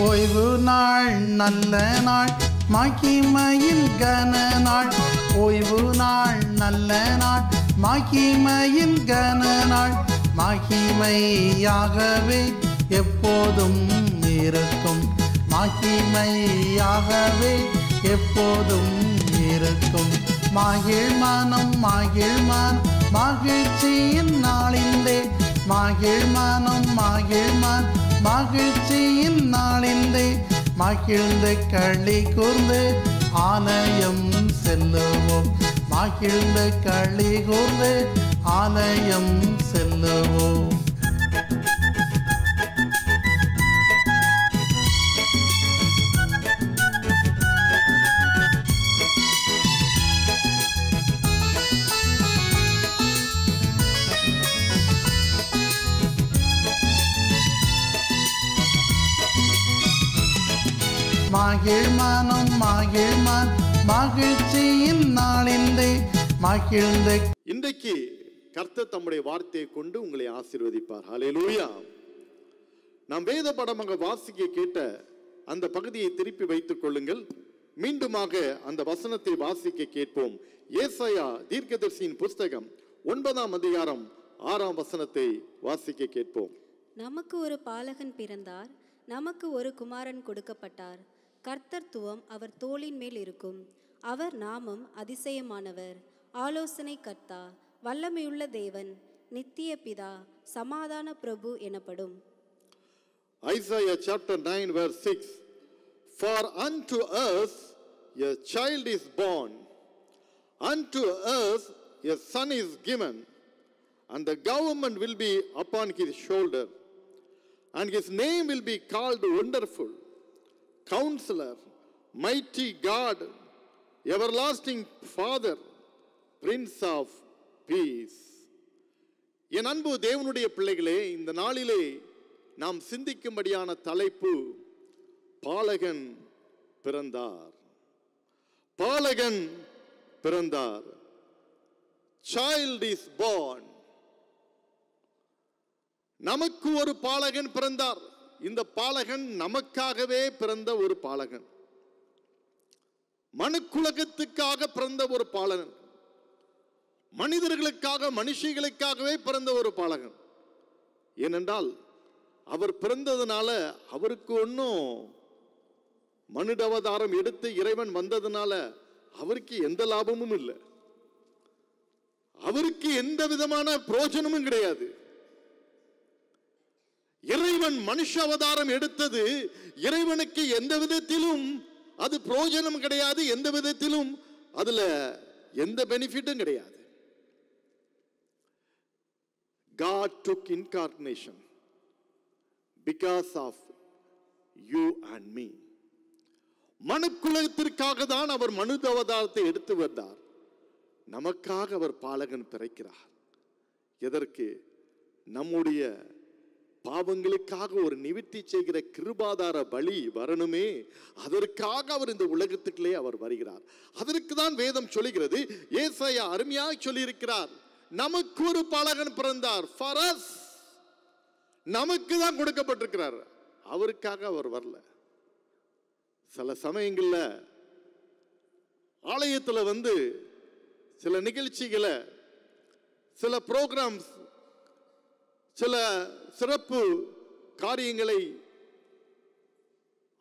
ஓய்வு நாள் நல்ல நாள் மகிமையின் கன நாள். ஓய்வு நாள் நல்ல நாள் மகிமையின் கன நாள். மகிமையாகவே எப்போதும் இருக்கும். மகிமையாகவே எப்போதும் இருக்கும். மகிழ் மனம் மகிழ்ச்சியின் நாளிலே. மகிழ் மனம் மகிழ்ச்சியின் நாளிலே. மகிழ்ந்து களி கூர்ந்து ஆலயம் செல்லுவோம். மகிழ்ந்து களி கூர்ந்து ஆலயம் செல்லுவோம். மகிழ் மனம் மகிழ்ச்சியின் நாளிலே. மகிழ்ந்து. இன்றைக்கு கர்த்தர் தம்முடைய வார்த்தையை கொண்டு உங்களை ஆசீர்வதிப்பார். ஹல்லேலூயா. நாம் வேத படமாக வாசிக்க கேட்ட அந்த பகுதியை திருப்பி வைத்துக் கொள்ளுங்கள். மீண்டுமாக அந்த வசனத்தை வாசிக்க கேட்போம். ஏசாயா தீர்க்கதரிசியின் புஸ்தகம் 9ஆம் அதிகாரம் 6ஆம் வசனத்தை வாசிக்க கேட்போம். நமக்கு ஒரு பாலகன் பிறந்தார், நமக்கு ஒரு குமாரன் கொடுக்கப்பட்டார். கர்த்தர்த்துவம் அவர் தோளின் மேல் இருக்கும். அவர் நாமம் அதிசயமானவர், ஆலோசனை கர்த்தா, வல்லமையுள்ள தேவன், நித்திய பிதா, சமாதான பிரபு எனப்படும். Isaiah chapter 9 verse 6. For unto us a child is born, unto us a son is given, and the government will be upon his shoulder, and his name will be called Wonderful, Counselor, Mighty God, Everlasting Father, Prince of Peace. என் அன்பு தேவனுடைய பிள்ளைகளே, இந்த நாளிலே நாம் சிந்திக்கும்படியான தலைப்பு பாலகன் பிறந்தார். பாலகன் பிறந்தார். Child is born. நமக்கு ஒரு பாலகன் பிறந்தார். இந்த பாலகன் நமக்காகவே பிறந்த ஒரு பாலகன். மனுக்குலகத்துக்காக பிறந்த ஒரு பாலகன். மனிதர்களுக்காக மனுஷிகளுக்காகவே பிறந்த ஒரு பாலகன். ஏனென்றால் அவர் பிறந்ததுனால அவருக்கு ஒன்றும் மனிதாவதாரம் எடுத்து இறைவன் வந்ததுனால அவருக்கு எந்த லாபமும் இல்லை. அவருக்கு எந்த விதமான பிரயோஜனமும் கிடையாது. இறைவன் மனுஷ அவதாரம் எடுத்தது இறைவனுக்கு எந்த விதத்திலும் அது பிரயோஜனம் கிடையாது. எந்த விதத்திலும் அதுல எந்த பெனிஃபிட்டும் கிடையாது. God took incarnation because of you and me. மனுக்குலத்திற்காக தான் அவர் மனித அவதாரத்தை எடுத்து வந்தார். நமக்காக அவர் பாலகன் பிறக்கிறார். எதற்கு? நம்முடைய பாவங்களுக்காக ஒரு நிவர்த்தி செய்கிற கிருபாதார பலி வரணுமே, அதற்காக அவர் இந்த உலகத்துக்குள்ளே அவர் வருகிறார். அதற்கு தான் வேதம் சொல்லுகிறது. ஏசாயா அருமையாக சொல்லி இருக்கிறார், நமக்கு ஒரு பாலகன் பிறந்தார். For us, நமக்கு தான் கொடுக்கப்பட்டிருக்கிறார். அவருக்காக அவர் வரல. சில சமயங்கள்ல ஆலயத்தில் வந்து சில நிகழ்ச்சிகளை, சில ப்ரோக்ராம்ஸ், சில சிறப்பு காரியங்களை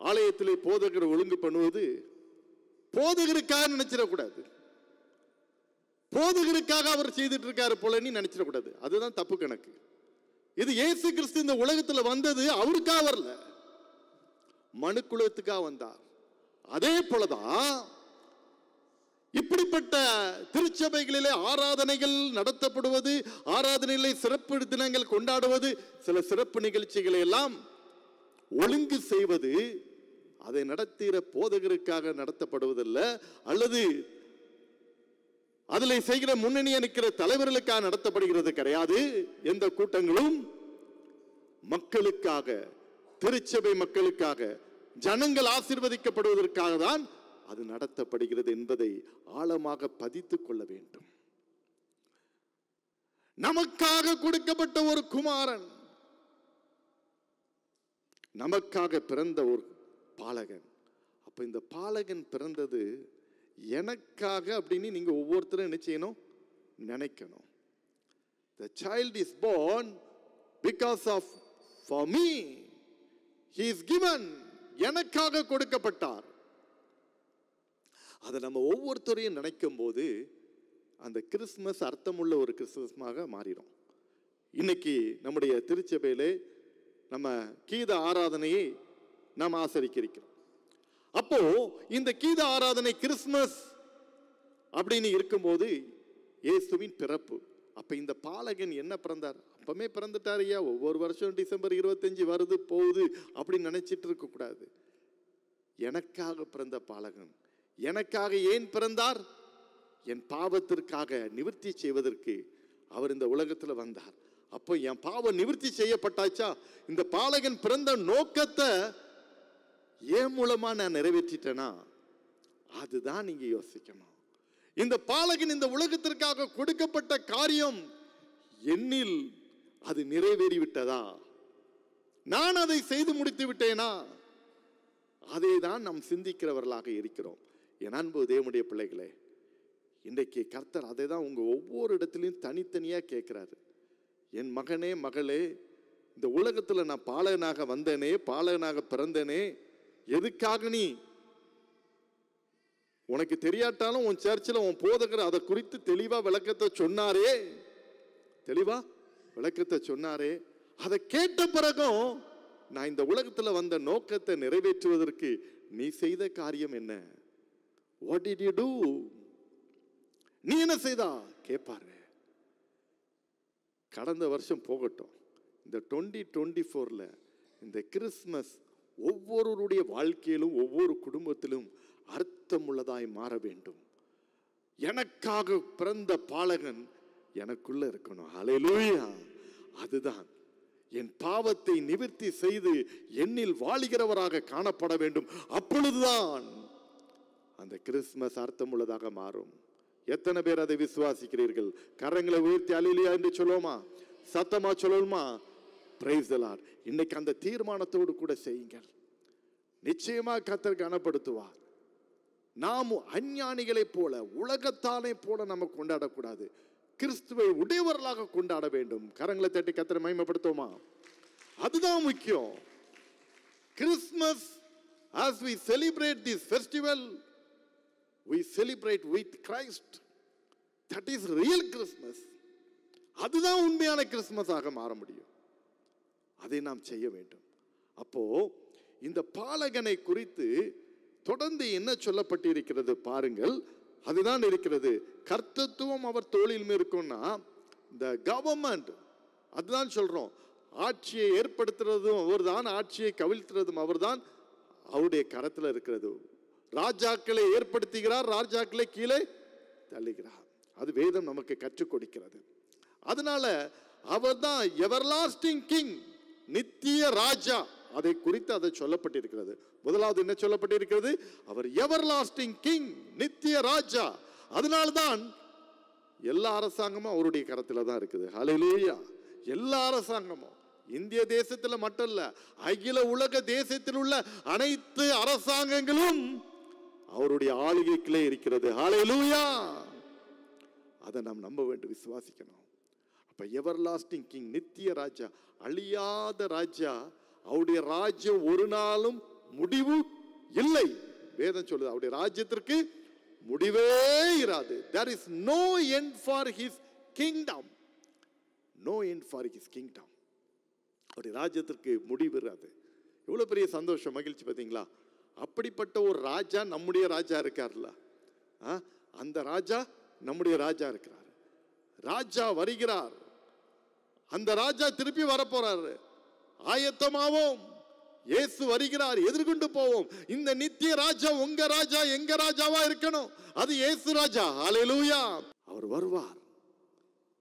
ஆலயத்திலே போதகர் ஒழுங்கு பண்ணுவது போதகருக்காக நினைச்சிடக்கூடாது. போதகருக்காக அவர் செய்துட்டு இருக்காரு போலன்னு நினைச்சிடக்கூடாது. அதுதான் தப்பு கணக்கு. இது இயேசு கிறிஸ்து இந்த உலகத்தில் வந்தது அவருக்காக வரல, மனுக்குலத்துக்காக வந்தார். அதே போலதான் இப்படிப்பட்ட திருச்சபைகளிலே ஆராதனைகள் நடத்தப்படுவது, ஆராதனைகளை சிறப்பு தினங்கள் கொண்டாடுவது, சில சிறப்பு நிகழ்ச்சிகளை எல்லாம் ஒழுங்கு செய்வது, அதை நடத்துகிற போதகருக்காக நடத்தப்படுவதில்லை, அல்லது அதில் செய்கிற முன்னணியை நிற்கிற தலைவர்களுக்காக நடத்தப்படுகிறது கிடையாது. எந்த கூட்டங்களும் மக்களுக்காக, திருச்சபை மக்களுக்காக, ஜனங்கள் ஆசீர்வதிக்கப்படுவதற்காக தான் அது நடத்தப்படுகிறது என்பதை ஆழமாக பதித்துக் கொள்ள வேண்டும். நமக்காக கொடுக்கப்பட்ட ஒரு குமாரன், நமக்காக பிறந்த ஒரு பாலகன். அப்ப இந்த பாலகன் பிறந்தது எனக்காக அப்படின்னு நீங்க ஒவ்வொருத்தரும் என்ன செய்யணும்? நினைக்கணும். The child is born because of for me. He is given. எனக்காக கொடுக்கப்பட்டார். அதை நம்ம ஒவ்வொருத்தரையும் நினைக்கும் போது அந்த கிறிஸ்துமஸ் அர்த்தமுள்ள ஒரு கிறிஸ்துமஸாக மாறிடும். இன்னைக்கு நம்முடைய திருச்சபையிலே நம்ம கீத ஆராதனையை நாம் ஆசரிக்கிறோம். அப்போ இந்த கீத ஆராதனை கிறிஸ்துமஸ் அப்படின்னு இருக்கும்போது இயேசுவின் பிறப்பு. அப்ப இந்த பாலகன் என்ன பிறந்தார்? அப்பமே பிறந்துட்டார் ஐயா. ஒவ்வொரு வருஷம் டிசம்பர் 25 வருது போகுது அப்படின்னு நினைச்சிட்டு இருக்க கூடாது. எனக்காக பிறந்த பாலகன். எனக்காக ஏன் பிறந்தார்? என் பாவத்திற்காக நிவர்த்தி செய்வதற்கு அவர் இந்த உலகத்துல வந்தார். அப்போ என் பாவம் நிவர்த்தி செய்யப்பட்டாச்சா? இந்த பாலகன் பிறந்த நோக்கத்தை ஏன் மூலமா நான் நிறைவேற்றிட்டேனா? அதுதான் நீங்க யோசிக்கணும். இந்த பாலகன் இந்த உலகத்திற்காக கொடுக்கப்பட்ட காரியம் என்னில் அது நிறைவேறிவிட்டதா? நான் அதை செய்து முடித்து விட்டேனா? அதை தான் நாம் சிந்திக்கிறவர்களாக இருக்கிறோம். என் அன்பு தேவனுடைய பிள்ளைகளே, இன்றைக்கு கர்த்தர் அதை தான் உங்க ஒவ்வொரு இடத்துலையும் தனித்தனியா கேட்கிறாரு. என் மகனே மகளே, இந்த உலகத்துல நான் பாலகனாக வந்தேனே, பாலகனாக பிறந்தேனே, எதுக்காக? நீ உனக்கு தெரியாட்டாலும் உன் சர்ச்சில் உன் போதகர் அதை குறித்து தெளிவா விளக்கத்தை சொன்னாரே, தெளிவா விளக்கத்தை சொன்னாரே. அதை கேட்ட பிறகும் நான் இந்த உலகத்துல வந்த நோக்கத்தை நிறைவேற்றுவதற்கு நீ செய்த காரியம் என்ன? What did you do? நீ என்ன செய்தா கேட்பாரு. கடந்த வருஷம் போகட்டும், இந்த 2024ல இந்த கிறிஸ்துமஸ் ஒவ்வொருவருடைய வாழ்க்கையிலும் ஒவ்வொரு குடும்பத்திலும் அர்த்தமுள்ளதாய் மாற வேண்டும். எனக்காக பிறந்த பாலகன் எனக்குள்ள இருக்கணும். ஹல்லேலூயா. அதுதான் என் பாவத்தை நிவர்த்தி செய்து என்னில் வாழுகிறவராக காணப்பட வேண்டும். அப்பொழுதுதான் அந்த கிறிஸ்துமஸ் அர்த்தமுள்ளதாக மாறும். எத்தனை பேர் அதை விசுவாசிக்கிறீர்கள்? கரங்களை உயர்த்தி அல்லேலூயா என்று சொல்லுவோமா? சத்தமா சொல்லுமா? Praise the Lord. இன்னைக்கு அந்த தீர்மானத்தோடு கூட செய்யுங்கள். நிச்சயமா கர்த்தர் கனப்படுத்துவார். நாம் அஞ்ஞானிகளை போல உலகத்தானை போல நம்ம கொண்டாடக்கூடாது. கிறிஸ்துவை உடையவர்களாக கொண்டாட வேண்டும். கரங்களை தட்டி கர்த்தரை மகிமைப்படுத்துவோமா? அதுதான் முக்கியம். Christmas, as we celebrate this festival, we celebrate with Christ. That is real Christmas. அதுதான் உண்மையான கிறிஸ்துமஸாக மாற முடியும். அதை நாம் செய்ய வேண்டும். அப்போ இந்த பாலகனை குறித்து தொடர்ந்து என்ன சொல்லப்பட்டிருக்கிறது பாருங்கள். அதுதான் இருக்கிறது. கர்த்தத்துவம் அவர் தோளில் இருக்கும்னா இந்த கவர்மெண்ட், அதுதான் சொல்றோம். ஆட்சியை ஏற்படுத்துறதும் அவர்தான், ஆட்சியை கவிழ்த்துறதும் அவர்தான். அவருடைய கரத்தில் இருக்கிறது. ராஜாக்களை ஏற்படுத்துகிறார், ராஜாக்களை கீழே தள்ளுகிறார். அது வேதம் நமக்கு கற்றுக் கொடுக்கிறது. அதனால அவர்தான் எவர்லாஸ்டிங் கிங், நித்திய ராஜா. அதை குறித்து அதை சொல்லப்பட்டிருக்கிறது. முதலாவது என்ன சொல்லப்பட்டிருக்கிறது? அவர் எவர்லாஸ்டிங் கிங், நித்திய ராஜா. அதனால்தான் எல்லா அரசாங்கமும் அவருடைய கரத்தில் தான் இருக்குது. ஹல்லேலூயா. எல்லா அரசாங்கமும் இந்திய தேசத்துல மட்டும் இல்ல, அகில உலக தேசத்தில் உள்ள அனைத்து அரசாங்கங்களும் அவருடைய ஆளுகைக்குள்ளே இருக்கிறது. ஹல்லேலூயா. அதை நாம் நம்ப வேண்டும், விசுவாசிக்கணும். அப்ப எவர்லாஸ்டிங் கிங், நித்திய ராஜா, அழியாத ராஜா. அவருடைய ராஜ்யம் ஒரு நாளும் முடிவு இல்லை. வேதம் சொல்லுது அவருடைய ராஜ்யத்திற்கு முடிவே இராது. There is no end for his kingdom. No end for his kingdom. அவருடைய ராஜ்யத்திற்கு முடிவு இராது. எவ்வளவு பெரிய சந்தோஷம், மகிழ்ச்சி பார்த்தீங்களா? அப்படிப்பட்ட ஒரு ராஜா நம்முடைய ராஜா இருக்கார்ல. அந்த ராஜா நம்முடைய ராஜா இருக்கிறார். ராஜா வருகிறார். அந்த ராஜா திருப்பி வரப்போறாரு. ஆயத்தமாவோம். இயேசு வருகிறார், எதிர்கொண்டு போவோம். இந்த நித்திய ராஜா உங்க ராஜா, எங்க ராஜாவா இருக்கணும். அது இயேசு ராஜா. ஹல்லேலூயா. அவர் வருவார்.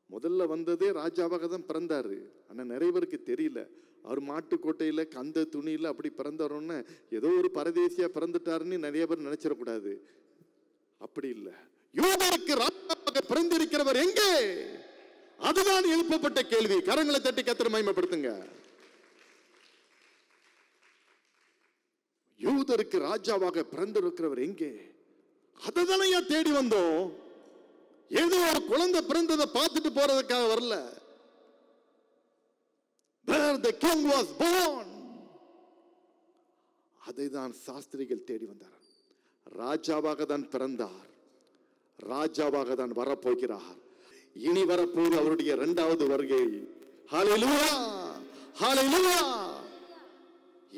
முதல்ல வந்ததே ராஜாவாக தான் பிறந்தாரு. ஆனா நிறைய பேருக்கு தெரியல. அவர் மாட்டுக்கோட்டையில கந்த துணியில அப்படி பிறந்தவரோன்னு ஏதோ ஒரு பரதேசியா பிறந்துட்டாருன்னு நிறைய பேர் நினைச்சிடக்கூடாது. அப்படி இல்லை. யூதருக்கு ராஜாவாக பிறந்திருக்கிறவர் எங்கே? அதுதான் எழுப்பப்பட்ட கேள்வி. கரங்களை தட்டி கர்த்தரை மகிமைப்படுத்துங்க. யூதருக்கு ராஜாவாக பிறந்திருக்கிறவர் எங்கே? அதனாலயா தேடி வந்தோம். ஏதோ ஒரு குழந்தை பிறந்ததை பார்த்துட்டு போறதுக்காக வரல. Where the king was born. அதைதான் சாஸ்திரிகள் தேடி வந்தார். ராஜாவாக தான் பிறந்தார், ராஜாவாக தான் வரப்போகிறார். இனி வரப்போது அவருடைய இரண்டாவது வருகை. ஹல்லேலூயா, ஹல்லேலூயா.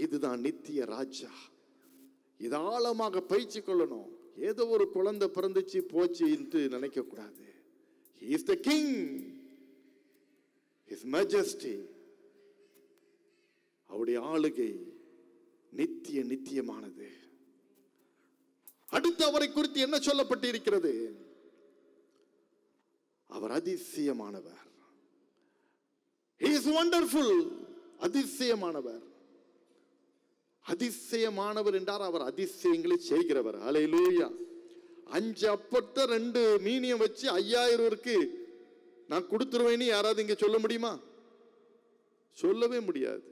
இதுதான் நித்திய ராஜா. இது ஆழமாக பயிற்சி கொள்ளணும். ஏதோ ஒரு குழந்தை பிறந்துச்சு போச்சு என்று நினைக்க கூடாது. He is the king, his majesty. அவருடைய ஆளுகை நித்தியமானது. அடுத்து அவரை குறித்து என்ன சொல்லப்பட்டிருக்கிறது? அவர் அதிசயமானவர். He is wonderful. அதிசயமானவர். அதிசயமானவர் என்றார் அவர் அதிசயங்களை செய்கிறவர். ஹல்லேலூயா. 5 அப்பத்தை 2 மீனியம் வச்சு 5000 நான் கொடுத்துருவேன்னு யாராவது இங்க சொல்ல முடியுமா? சொல்லவே முடியாது.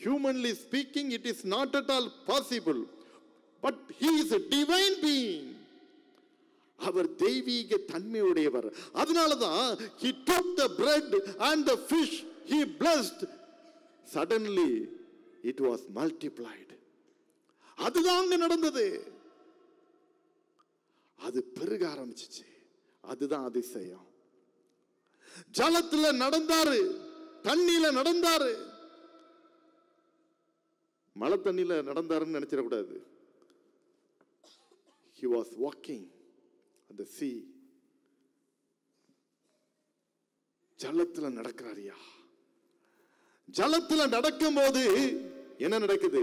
Humanly speaking, it is not at all possible. But he is a divine being. அவர் தெய்வீக தன்மையுடையவர். அதனாலதான் he took the bread and the fish, he blessed. Suddenly it was multiplied. அதுதான் அங்க நடந்தது. அது பெருக ஆரம்பிச்சிச்சு. அதுதான் அதிசயம். ஜலத்துல நடந்தாரு, தண்ணியில நடந்தாரு. மழை தண்ணியில நடந்தாருன்னு நினைச்சிடக்கூடாது. He was walking on the sea. ஜலத்துல நடக்கிறாரியா. ஜலத்துல நடக்கும் போது என்ன நடக்குது?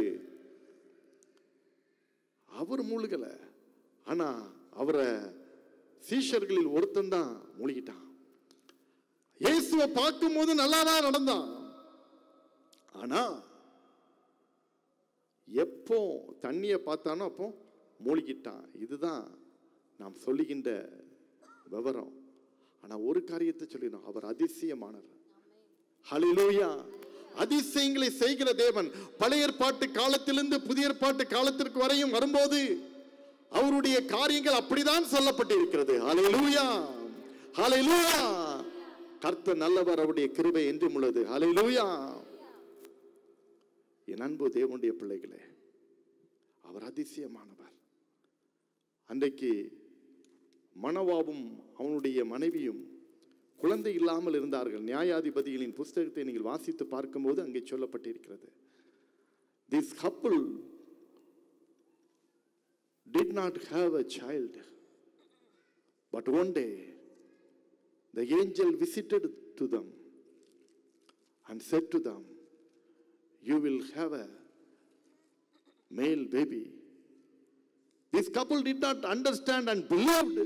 அவர் மூழ்கல, ஆனா அவரை சீஷர்களில் ஒருத்தன் தான் மூழ்கிட்டான். இயேசுவை பார்க்கும் போது நல்லாதான் நடந்தான். ஆனா எப்போ தண்ணியை பார்த்தானோ அப்போ மூழ்கிட்டான். இதுதான் நாம் சொல்லுகின்ற விவரம். ஆனா ஒரு காரியத்தை சொல்லினோம், அவர் அதிசயமானவர். ஹல்லேலூயா. அதிசயங்களை செய்கிற தேவன். பழைய ஏற்பாட்டு காலத்திலிருந்து புதிய ஏற்பாட்டு காலத்திற்கு வரையும் வரும்போது அவருடைய காரியங்கள் அப்படிதான் சொல்லப்பட்டிருக்கிறது. ஹல்லேலூயா, ஹல்லேலூயா. கர்த்தர் நல்லவர், அவருடைய கிருபை என்றும் உள்ளது. ஹல்லேலூயா. என் அன்பு தேவனுடைய பிள்ளைகளே, அவர் அதிசயமானவர். அன்றைக்கு மனோவாவும் அவனுடைய மனைவியும் குழந்தை இல்லாமல் இருந்தார்கள். நியாயாதிபதிகளின் புஸ்தகத்தை நீங்கள் வாசித்து பார்க்கும்போது அங்கே சொல்லப்பட்டிருக்கிறது. This couple did not have a child, but one day the angel visited to them and said to them, you will have a male baby. This couple did not understand and believed.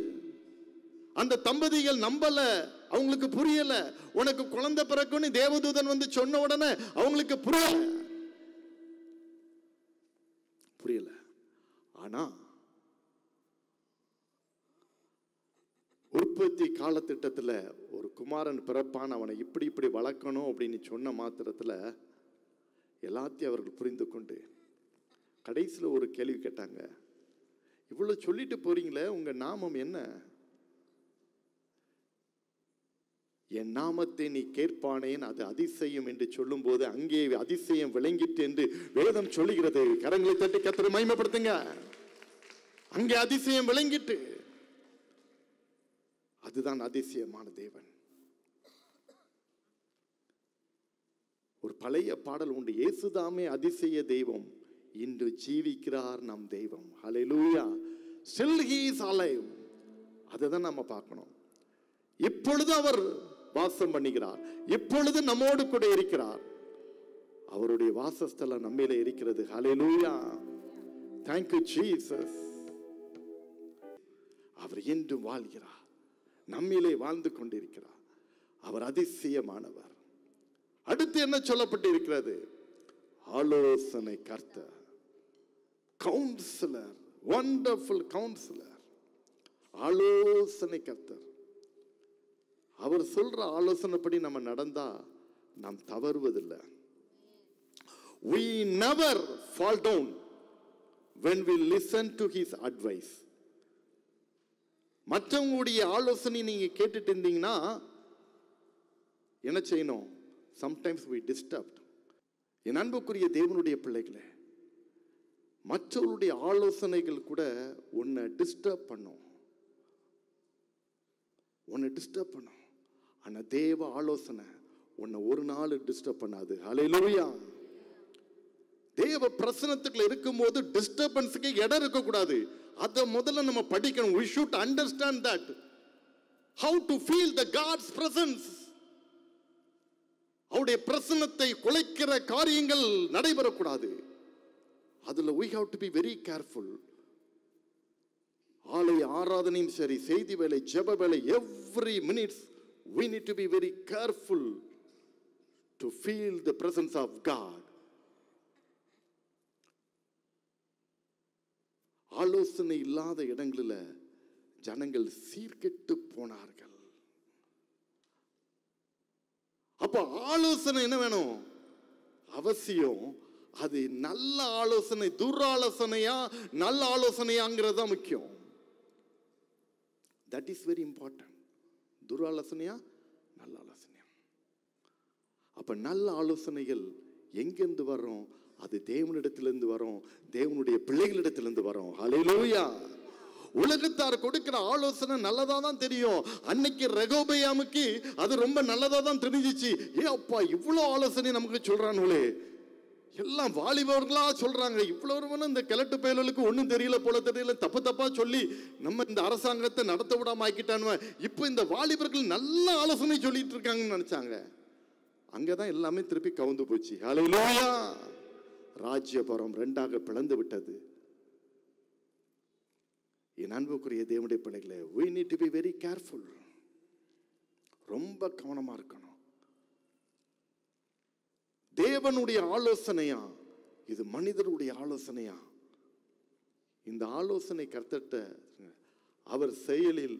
அந்த தம்பதிகள் நம்பல, அவங்களுக்கு புரியல. உனக்கு குழந்தை பிறக்குன்னு தேவதூதன் வந்து சொன்ன உடனே அவங்களுக்கு புரியல. ஆனா உற்பத்தி காலத்திட்டத்துல ஒரு குமாரன் பிறப்பான், அவனை இப்படி வளர்க்கணும் அப்படின்னு சொன்ன மாத்திரத்துல எல்லாத்தையும் அவர்கள் புரிந்து கொண்டு கடைசியில் ஒரு கேள்வி கேட்டாங்க. இவ்வளவு சொல்லிட்டு போறீங்களே, உங்க நாமம் என்ன? என் நாமத்தை நீ கேட்பானேன், அது அதிசயம் என்று சொல்லும் போது அங்கே அதிசயம் விளங்கிட்டு என்று வேதம் சொல்லுகிறது. கரங்களை தட்டி கர்த்தரை மகிமைப்படுத்துங்க. அங்கே அதிசயம் விளங்கிட்டு. அதுதான் அதிசயமான தேவன். ஒரு பழைய பாடல் உண்டு, இயேசுதாமே அதிசய தெய்வம், இன்று ஜீவிக்கிறார் நம் தெய்வம். ஹல்லேலூயா. Still he is alive. அதுதான் நம்ம பார்க்கணும். இப்பொழுது அவர் வாசம் பண்ணுகிறார், இப்பொழுது நம்மோடு கூட இருக்கிறார். அவருடைய வாசஸ்தலம் நம்மிலே இருக்கிறது. ஹல்லேலூயா. Thank you Jesus. அவர் என்றும் வாழ்கிறார், நம்மிலே வாழ்ந்து கொண்டிருக்கிறார். அவர் அதிசயமானவர். அடுத்து என்ன சொல்லப்பட்டிருக்கிறது? ஆலோசனை கர்த்தர், கவுன்சிலர், வண்டர்ஃபுல் கவுன்சிலர். ஆலோசனை கர்த்தர். அவர் சொல்ற ஆலோசனைப்படி நம்ம நடந்தா நாம் தவறுவதில்லை. We never fall down when we listen to his advice. மற்றவங்களுடைய ஆலோசனை நீங்க கேட்டுட்டு இருந்தீங்கன்னா என்ன செய்யணும்? sometimes we disturbed. என் அன்புக்குரிய தேவனுடைய பிள்ளைகளே, மற்றவருடைய ஆலோசனைகள் கூட உன்னை டிஸ்டர்ப் பண்ணும். ஆனா தேவ ஆலோசனை உன்னை ஒரு நாள் டிஸ்டர்ப் பண்ணாது. ஹல்லேலூயா. தேவ பிரசன்னத்துக்குள்ள இருக்கும்போது டிஸ்டர்பன்ஸுக்கு இடம் இருக்கக்கூடாது. அதை முதல்ல நம்ம படிக்கணும். we should understand that how to feel the God's presence. அவருடைய பிரசன்னத்தை குலைக்கிற காரியங்கள் நடைபெறக்கூடாது. அதுல we have to be very careful. ஆலய ஆராதனையும் சரி, செய்தி வேலை, ஜெப வேலை, every minutes we need to be very careful to feel the presence of God. ஆலோசனை இல்லாத இடங்களில் ஜனங்கள் சீர்கெட்டு போனார்கள். அப்ப ஆலோசனை என்ன வேணும்? அவசியம். அது நல்ல ஆலோசனை, துராலோசனையா நல்ல ஆலோசனையாங்கிறது தான் முக்கியம். That is very important. துராலோசனையா நல்ல ஆலோசனையா? அப்ப நல்ல ஆலோசனைகள் எங்கிருந்து வரும்? அது தேவனிடத்திலிருந்து வரும், தேவனுடைய பிள்ளைகளிடத்திலிருந்து வரும். ஹல்லேலூயா. உலகத்தார் கொடுக்கிற ஆலோசனை நல்லதா தான் தெரியும். அன்னைக்கு ரெகோபெயாமுக்கு அது ரொம்ப நல்லதா தான் தெரிஞ்சிச்சு. அப்பா இவ்வளவு ஆலோசனை நமக்கு சொல்றானுங்களே, எல்லாம் வாலிபர்களா சொல்றாங்க. இவ்வளவு இந்த கிழட்டு பயலுக்கு ஒன்றும் தெரியல போல தெரியல, தப்பு தப்பா சொல்லி நம்ம இந்த அரசாங்கத்தை நடத்த விடாம ஆக்கிட்டானுவ. இப்போ இந்த வாலிபர்கள் நல்ல ஆலோசனை சொல்லிட்டு இருக்காங்கன்னு நினைச்சாங்க. அங்கதான் எல்லாமே திருப்பி கவுந்து போச்சு. ஹல்லேலூயா. ராஜ்யபுரம் ரெண்டாக பிளந்து விட்டது. என் அன்புக்குரிய தேவனுடைய பிள்ளைகளே, we need to be very careful. ரொம்ப கவனமா இருக்கணும். தேவனுடைய ஆலோசனையா இது மனிதருடைய ஆலோசனையா? இந்த ஆலோசனை கர்த்தட்ட அவர் செயலில்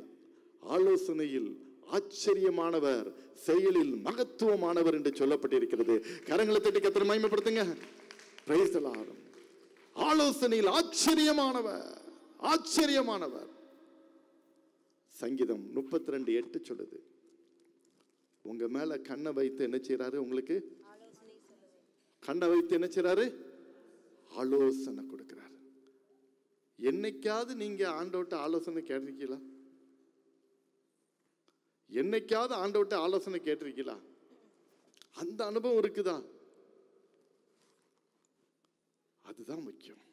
ஆலோசனையில் ஆச்சரியமானவர், செயலில் மகத்துவமானவர் என்று சொல்லப்பட்டிருக்கிறது. கரங்களை தட்டி கர்த்தரை மகிமைப்படுத்துங்க. Praise the Lord. ஆலோசனையில் ஆச்சரியமானவர், ஆச்சரியமானவர். சங்கீதம் 32:8 சொல்லுது, உங்க மேல கண்ணை வைத்து என்ன செய்யறாரு? உங்களுக்கு கண்ணை வைத்து என்ன செய்யறாரு? ஆலோசனை கொடுக்கிறார். என்னைக்காவது நீங்க ஆண்டவர்ட்ட ஆலோசனை கேட்டிருக்கீங்களா? என்னைக்காவது ஆண்டவர்ட்ட ஆலோசனை கேட்டிருக்கீங்களா? அந்த அனுபவம் இருக்குதா? அதுதான் முக்கியம்.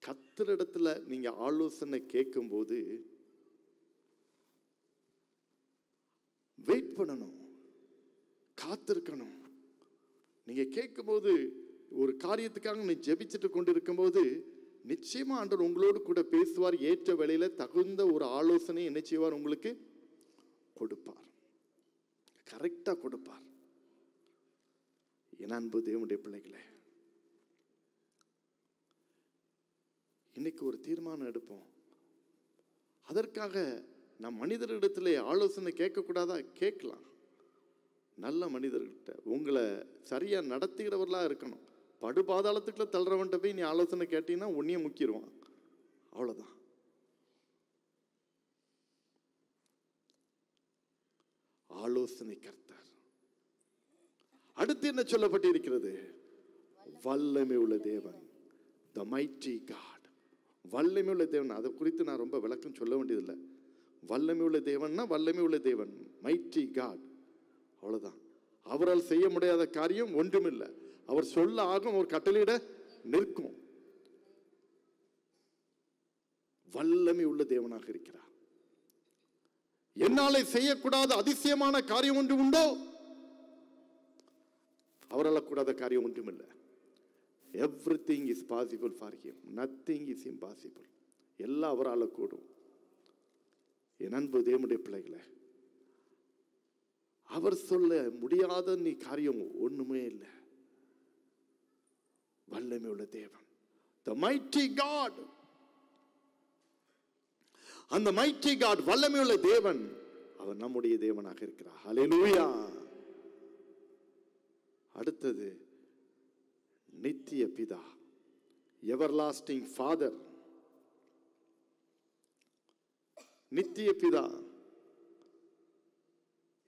கர்த்தரிடத்துல நீங்க ஆலோசனை கேட்கும் போது வெயிட் பண்ணணும், காத்திருக்கணும். நீங்க கேட்கும் போது ஒரு காரியத்துக்காக நீ ஜெபிச்சுட்டு கொண்டிருக்கும் போது நிச்சயமா ஆண்டவர் உங்களோடு கூட பேசுவார். ஏற்ற வேளையில தகுந்த ஒரு ஆலோசனை என்ன செய்வார்? உங்களுக்கு கொடுப்பார். கரெக்டா கொடுப்பார். என் அன்பு தேவனுடைய பிள்ளைகளே, இன்னைக்கு ஒரு தீர்மானம் எடுப்போம். அதற்காக நம் மனிதர்களிடத்திலே ஆலோசனை கேட்கக்கூடாதா? கேட்கலாம். நல்ல மனிதர்கிட்ட உங்களை சரியா நடத்துகிறவர்களா இருக்கணும். படுபாதாளத்துக்குள்ள தள்ளுறவன்ட்ட போய் நீ ஆலோசனை கேட்டீங்கன்னா உன்னையே முக்கிடுவான். அவ்வளவுதான். ஆலோசனை கர்த்தர். அடுத்து என்ன சொல்லப்பட்டிருக்கிறது? வல்லமை உள்ள தேவன், the mighty God. வல்லமை உள்ள தேவன். அதை குறித்து நான் ரொம்ப விளக்கம் சொல்ல வேண்டியதில்லை. வல்லமை உள்ள தேவன்னா வல்லமை உள்ள தேவன், மைட்டி காட். அவ்வளவுதான். அவரால் செய்ய முடியாத காரியம் ஒன்றுமில்லை. அவர் சொல்ல ஆகும், அவர் கட்டளையிட நிற்கும். வல்லமை உள்ள தேவனாக இருக்கிறார். என்னாலே செய்யக்கூடாத அதிசயமான காரியம் ஒன்று உண்டோ? அவரால் கூடாத காரியம் ஒன்றுமில்லை. Everything is possible for him. Nothing is impossible. எல்லாம் அவரால் கூடும். என் அன்பு தேவனுடைய பிள்ளைகளே, அவர் சொல்ல முடியாத நீ காரியம் ஒண்ணுமே இல்லை. வல்லமை உள்ள தேவன், the mighty God. அந்த mighty God, வல்லமை உள்ள தேவன், அவர் நம்முடைய தேவனாக இருக்கிறார். ஹல்லேலூயா. அடுத்தது நித்திய பிதா. எவர்லாஸ்டிங் ஃபாதர், நித்திய பிதா,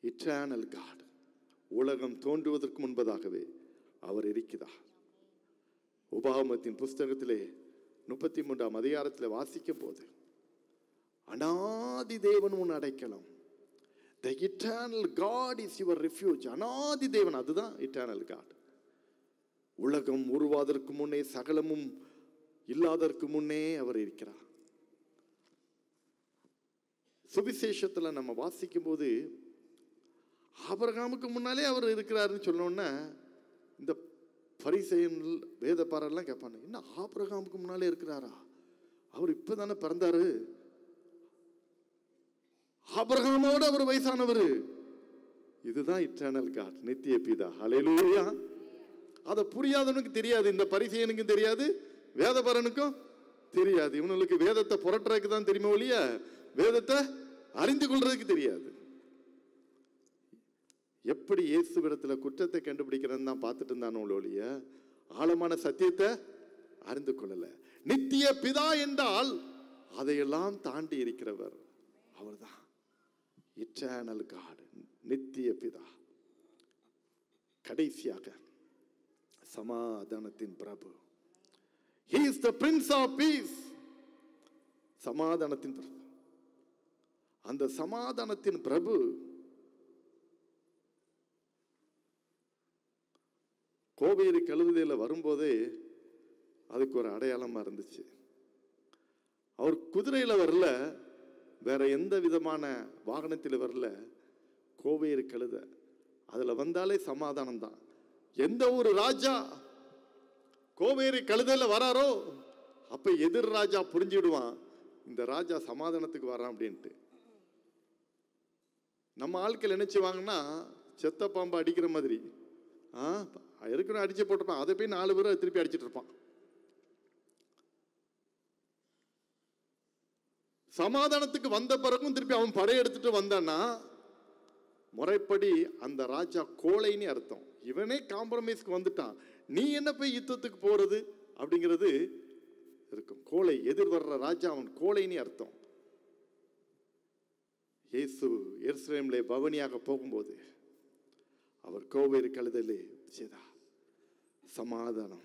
இட்டர்னல் காட். உலகம் தோன்றுவதற்கு முன்பதாகவே அவர் இருக்கிறார். உபாகமத்தின் புஸ்தகத்திலே 33ஆம் அதிகாரத்தில் வாசிக்கும் போது, அநாதி தேவன் உன் அடைக்கலம். The eternal God is your refuge. அநாதி தேவன், அதுதான் eternal God. உலகம் உருவாதற்கு முன்னே, சகலமும் இல்லாததற்கு முன்னே அவர் இருக்கிறார். சுவிசேஷத்துல நம்ம வாசிக்கும் போது ஆபிரகாமுக்கு முன்னாலே அவர் இருக்கிறாருன்னு சொன்னோன்னா, இந்த பரிசேயர்கள் வேதப்பாரெல்லாம் கேட்பாங்க, என்ன ஆபிரகாமுக்கு முன்னாலே இருக்கிறாரா? அவர் இப்பதானே பிறந்தாரு, ஆபிரகாமோட அவர் வயசானவர். இதுதான் இட்டர்னல் காட், நித்திய பிதா. ஹல்லேலூயா. அதை புரியாதவனுக்கு தெரியாது, இந்த பரிசேயனுக்கும் தெரியாது, வேதபாரனுக்கும் தெரியாது. இவனுக்கு வேதத்தை புரட்டுறதுக்கு தான் தெரியுமா ஒழிய வேதத்தை அறிந்து கொள்றதுக்கு தெரியாது. எப்படி இயேசுவிடத்தில் குற்றத்தை கண்டுபிடிக்கிறன்னு தான் பார்த்துட்டு இருந்தானோ ஒழிய ஆழமான சத்தியத்தை அறிந்து கொள்ளல. நித்திய பிதா என்றால் அதையெல்லாம் தாண்டி இருக்கிறவர் அவர்தான் இட்டர்னல் காட், நித்திய பிதா. கடைசியாக சமாதானத்தின் பிரபு. He is the Prince of Peace. சமாதானத்தின் பிரபு. அந்த சமாதானத்தின் பிரபு கோவேரி கழுதையில் வரும்போதே அதுக்கு ஒரு அடையாளமா இருந்துச்சு. அவர் குதிரையில வரல, வேற எந்த விதமான வாகனத்தில் வரல, கோவேரி கழுதை. அதுல வந்தாலே சமாதானம் தான். எந்த ஒரு ராஜா கோவேரி கழுதையில வராரோ அப்ப எதிர் ராஜா புரிஞ்சிடுவான், இந்த ராஜா சமாதானத்துக்கு வரான் அப்படின்ட்டு. நம்ம ஆட்கள் நினைச்சுவாங்கன்னா செத்த பாம்பு அடிக்கிற மாதிரி இருக்கணும், அடிச்சு போட்டிருப்பான், அதை போய் 4 பேரும் திருப்பி அடிச்சிட்டு இருப்பான். சமாதானத்துக்கு வந்த பிறகும் திருப்பி அவன் படையெடுத்துட்டு வந்தான்னா முறைப்படி அந்த ராஜா கோழைன்னு அர்த்தம். இவனே காம்ப்ரமைஸ்க்கு வந்துட்டான், நீ என்ன போய் யுத்தத்துக்கு போறது அப்படிங்கிறது இருக்கும். கோழை, எதிர் வர்ற ராஜா அவன் கோழைன்னு அர்த்தம். இயேசு எருசலேமிலே பவனியாக போகும்போது அவர் கோவேரி கழுதையிலே செய்தார் சமாதானம்.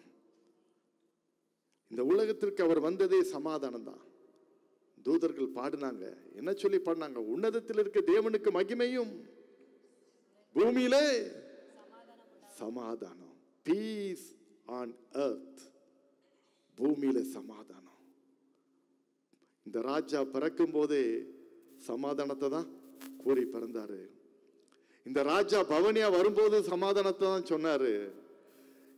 இந்த உலகத்திற்கு அவர் வந்ததே சமாதானம் தான். தூதர்கள் பாடினாங்க, என்ன சொல்லி பாடினாங்க? உன்னதத்தில் இருக்க தேவனுக்கு மகிமையும் பூமியிலே சமாதானம். Peace on earth. பூமியில சமாதானம். இந்த ராஜா பிறக்கும் போதே சமாதானத்தை தான் கூறி பிறந்தாரு. இந்த ராஜா பவனியா வரும்போது சமாதானத்தை தான் சொன்னாரு.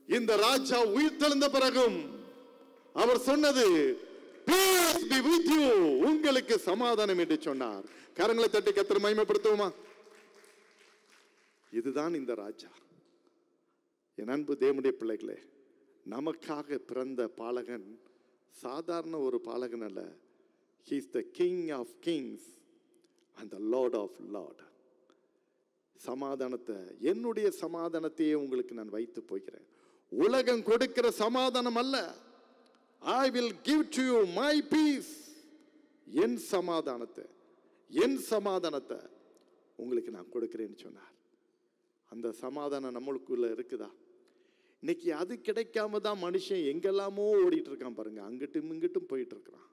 இந்த ராஜா உயிர்த்தெழுந்த பிறகும் அவர் சொன்னது Peace be with you, உங்களுக்கு சமாதானம் என்று சொன்னார். கரங்களை தட்டி கர்த்தரை மகிமைப்படுத்துவோமா? இதுதான் இந்த ராஜா. என் அன்பு தேவனுடைய பிள்ளைகளே, நமக்காக பிறந்த பாலகன் சாதாரண ஒரு பாலகன் அல்ல. He is the King of Kings and the Lord of Lords. சமாதானத்தை, என்னுடைய சமாதானத்தையே உங்களுக்கு நான் வைத்து போகிறேன். உலகம் கொடுக்கிற சமாதானம் அல்ல. I will give to you my peace. என் சமாதானத்தை, என் சமாதானத்தை உங்களுக்கு நான் கொடுக்கிறேன்னு சொன்னார். அந்த சமாதானம் நம்மளுக்குள்ள இருக்குதா? இன்னைக்கு அது கிடைக்காம தான் மனுஷன் எங்கெல்லாமோ ஓடிட்டு இருக்கான் பாருங்க, அங்கிட்டும் இங்கிட்டும் போயிட்டு இருக்கிறான்.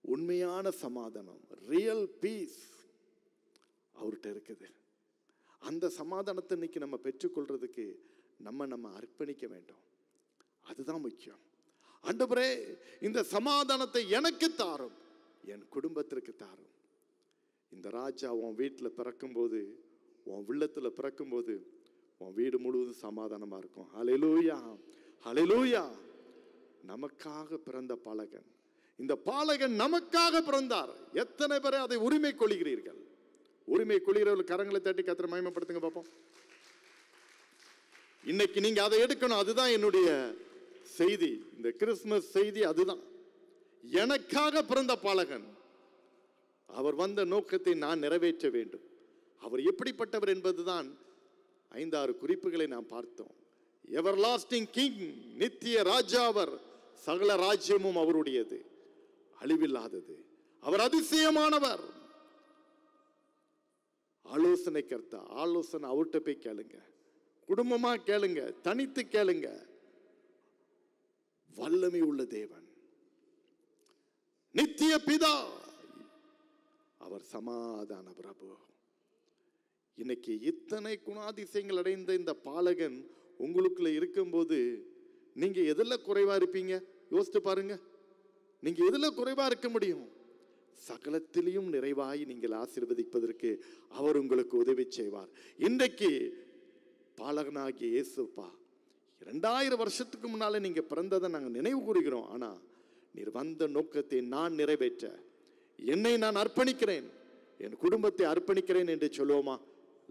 உண்மையான சமாதானம், ரியல் பீஸ் அவர்கிட்ட இருக்குது. அந்த சமாதானத்தை இன்னைக்கு நம்ம பெற்றுக்கொள்றதுக்கு நம்ம அர்ப்பணிக்க வேண்டும். அதுதான் முக்கியம். ஆண்டவரே, இந்த சமாதானத்தை எனக்கு தாரும், என் குடும்பத்திற்கு தாரும். இந்த ராஜா உன் வீட்டில் பிறக்கும்போது, உன் உள்ளத்தில் பிறக்கும்போது உன் வீடு முழுவதும் சமாதானமா இருக்கும். ஹல்லேலூயா, ஹல்லேலூயா. நமக்காக பிறந்த பாலகன், இந்த பாலகன் நமக்காக பிறந்தார். எத்தனை பேரை அதை உரிமை கொள்கிறீர்கள்? உரிமை கொள்கிறவர்கள் கரங்களை தட்டி கர்த்தரை மகிமைப்படுத்துங்க பார்ப்போம். இன்னைக்கு நீங்க அதை எடுக்கணும். அதுதான் என்னுடைய செய்தி, இந்த கிறிஸ்துமஸ் செய்தி. அதுதான் எனக்காக பிறந்த பாலகன். அவர் வந்த நோக்கத்தை நான் நிறைவேற்ற வேண்டும். அவர் எப்படிப்பட்டவர் என்பதுதான் 5-6 குறிப்புகளை நாம் பார்த்தோம். எவர்லாஸ்டிங் கிங், நித்திய ராஜா அவர். சகல ராஜ்யமும் அவருடையது, அழிவில்லாதது. அவர் அதிசயமானவர். ஆலோசனை கர்த்தா. ஆலோசனை அவர்கிட்ட போய் கேளுங்க, குடும்பமா கேளுங்க, தனித்து கேளுங்க. வல்லமை உள்ள தேவன், நித்திய பிதா, அவர் சமாதான பிரபு. இன்னைக்கு இத்தனை குணாதிசயங்கள் அடைந்த இந்த பாலகன் உங்களுக்குள்ள இருக்கும்போது நீங்க எதுல குறைவா இருப்பீங்க? யோசித்து பாருங்க. நீங்க எதுல குறைவா இருக்க முடியும்? சகலத்திலையும் நிறைவாய் நீங்கள் ஆசீர்வதிப்பதற்கு அவர் உங்களுக்கு உதவி செய்வார். இன்றைக்கு பாலகனாகிய இயேசுப்பா 2000 வருஷத்துக்கு முன்னால நீங்க பிறந்ததை நாங்கள் நினைவு கூறுகிறோம். ஆனா நீர் வந்த நோக்கத்தை நான் நிறைவேற்ற என்னை நான் அர்ப்பணிக்கிறேன், என் குடும்பத்தை அர்ப்பணிக்கிறேன் என்று சொல்லுவோமா?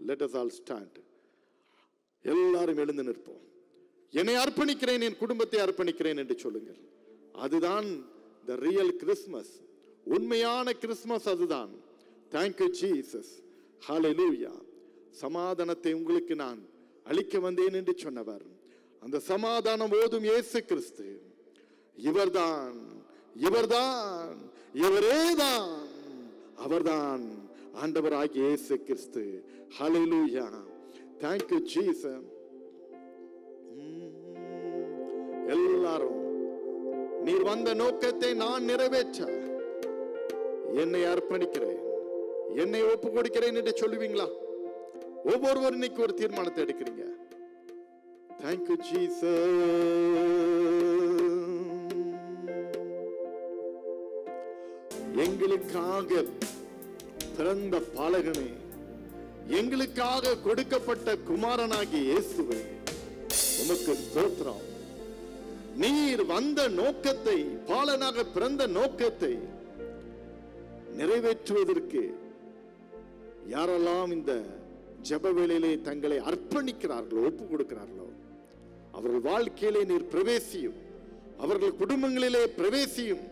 Let us all stand. எல்லாரும் எழுந்து நிற்போம். என்னை அர்ப்பணிக்கிறேன், என் குடும்பத்தை அர்ப்பணிக்கிறேன் என்று சொல்லுங்கள். அதுதான் the real Christmas. உண்மையான கிறிஸ்துமஸ் அதுதான். Thank you Jesus. Hallelujah. சமாதானத்தை உங்களுக்கு நான் அளிக்க வந்தேன் என்று சொன்னவர், அந்த சமாதானம் ஓதும் இயேசு கிறிஸ்து இவர்தான், இவர்தான், இவரேதான், அவர்தான் ஆண்டவராகிய இயேசு கிறிஸ்து. Hallelujah. Thank you Jesus. எல்லாரும் நீர் வந்த நோக்கத்தை நான் நிறைவேற்ற என்னை அர்ப்பணிக்கிறேன், என்னை ஒப்பு கொடுக்கிறேன் என்று சொல்லுவீங்களா? ஒவ்வொருவரும் இன்னைக்கு ஒரு தீர்மானத்தை எடுக்கிறீங்க. Thank you Jesus. எங்களுக்காக பிறந்த பாலகனே, எங்களுக்காக கொடுக்கப்பட்ட குமாரனாகிய இயேசுவே, உமக்கு ஸ்தோத்திரம். நீர் வந்த நோக்கத்தை, பாலனாக பிறந்த நோக்கத்தை நிறைவேற்றுவதற்கு யாரெல்லாம் இந்த ஜெப வேளையிலே தங்களை அர்ப்பணிக்கிறார்களோ, ஒப்பு கொடுக்கிறார்களோ, அவர்கள் வாழ்க்கையிலே நீர் பிரவேசியும், அவர்கள் குடும்பங்களிலே பிரவேசியும்.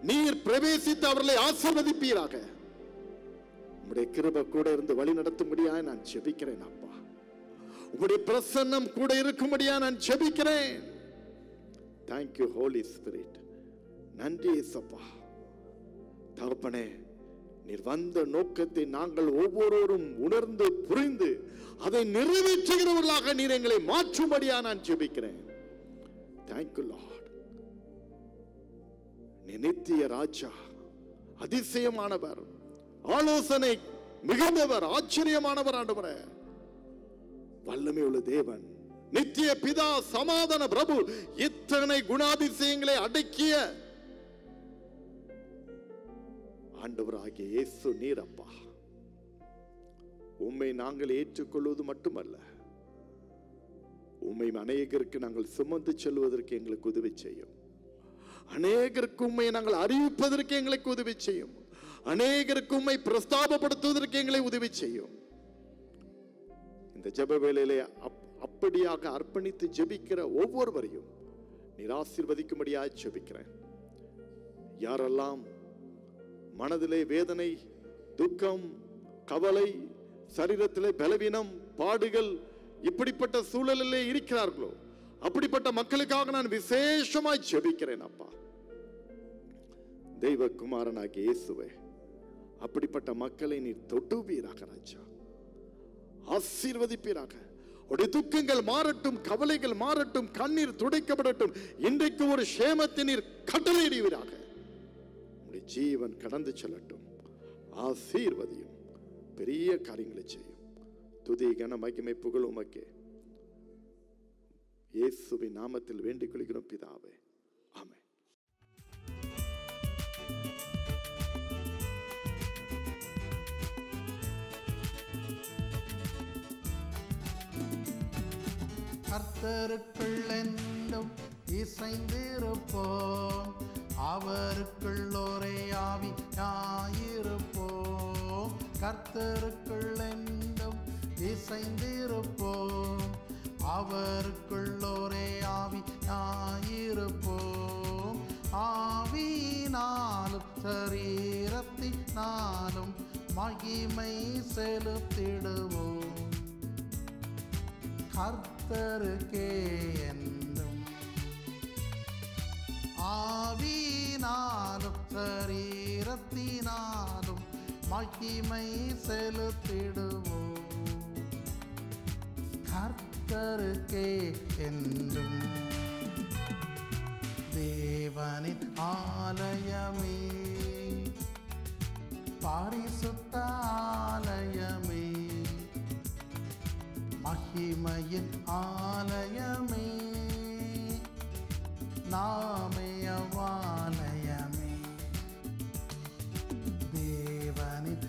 நீர் பிரவேசித்து அவர்களை ஆசீர்வதிப்பீராக. உம்முடைய கிருபை கூட இருந்து வழி நடத்தும்படியாக நான் ஜெபிக்கிறேன் அப்பா. உம்முடைய பிரசன்னம் கூட இருக்கும்படியாக நான் ஜெபிக்கிறேன். Thank you Holy Spirit. நன்றி இயேசுப்பா. தகப்பனே, நீர் வந்த நோக்கத்தை நாங்கள் ஒவ்வொருவரும் உணர்ந்து புரிந்து அதை நிறைவேற்றுகிறவர்களாக நீர் எங்களை மாற்றும்படியா நான் ஜெபிக்கிறேன். Thank you Lord. நித்திய ராஜா, அதிசயமானவர், ஆலோசனை மிகுந்தவர், ஆச்சரியமானவர் ஆண்டவரே, வல்லமை உள்ள தேவன், நித்திய பிதா, சமாதான பிரபு, இத்தனை குணாதிசயங்களை அடக்கிய ஆண்டவராகிய இயேசு நீரப்பா. உம்மை நாங்கள் ஏற்றுக்கொள்வது மட்டுமல்ல, உம்மை அநேகருக்கு நாங்கள் சுமந்து செல்வதற்கு எங்களுக்கு உதவி செய்யும். அநேகருக்கு உம்மை நாங்கள் அறிவிப்பதற்கு எங்களுக்கு உதவி செய்யும். அநேகருக்கு உம்மை பிரஸ்தாபப்படுத்துவதற்கு எங்களை உதவி செய்யும். இந்த ஜெப வேளையிலே அப்படியாக அர்ப்பணித்து ஜெபிக்கிற ஒவ்வொருவரையும் நீர் ஆசீர்வதிக்கும்படியாக ஜெபிக்கிறேன். யாரெல்லாம் மனதிலே வேதனை, துக்கம், கவலை, சரீரத்திலே பலவீனம், பாடுகள், இப்படிப்பட்ட சூழலிலே இருக்கிறார்களோ, அப்படிப்பட்ட மக்களுக்காக நான் விசேஷமாய் ஜெபிக்கிறேன் அப்பா. தெய்வ குமாரனாகிய இயேசுவே, அப்படிப்பட்ட மக்களை நீர் தொட்டுவீராக ராஜா, ஆசீர்வதிப்பீராக. உடைய துக்கங்கள் மாறட்டும், கவலைகள் மாறட்டும், கண்ணீர் துடைக்கப்படட்டும். இன்றைக்கு ஒரு சேமத்தை நீர் கட்டளையிடுவீராக. உடைய ஜீவன் கடந்து செல்லட்டும். ஆசீர்வதியும், பெரிய காரியங்களை செய்யும். துதி கன மகிமை புகழ் உமக்கே. இயேசுவின் நாமத்தில் வேண்டிக் கொள்கிறோம் பிதாவே, ஆமென். கர்த்தருக்குள் என்றும் இசைந்திருப்போம், அவருக்குள் ஒரே ஆவியாயிருப்போம். கர்த்தருக்குள் என்றும் இசைந்திருப்போம், அவருக்குள் ஒரே ஆவியாயிருப்போம். ஆவியினாலும் சரீரத்தினாலும் மகிமை செலுத்திடுவோம். கர்த்தருக்கே என்றும் ஆவியினாலும் சரீரத்தினாலும் மகிமை செலுத்திடுவோம் கர்த்தருக்கே என்றும். தேவனின் ஆலயமே, பரிசுத்த ஆலயமே, மகிமையின் ஆலயமே, நாமே அவ்வாலயமே. தேவனின்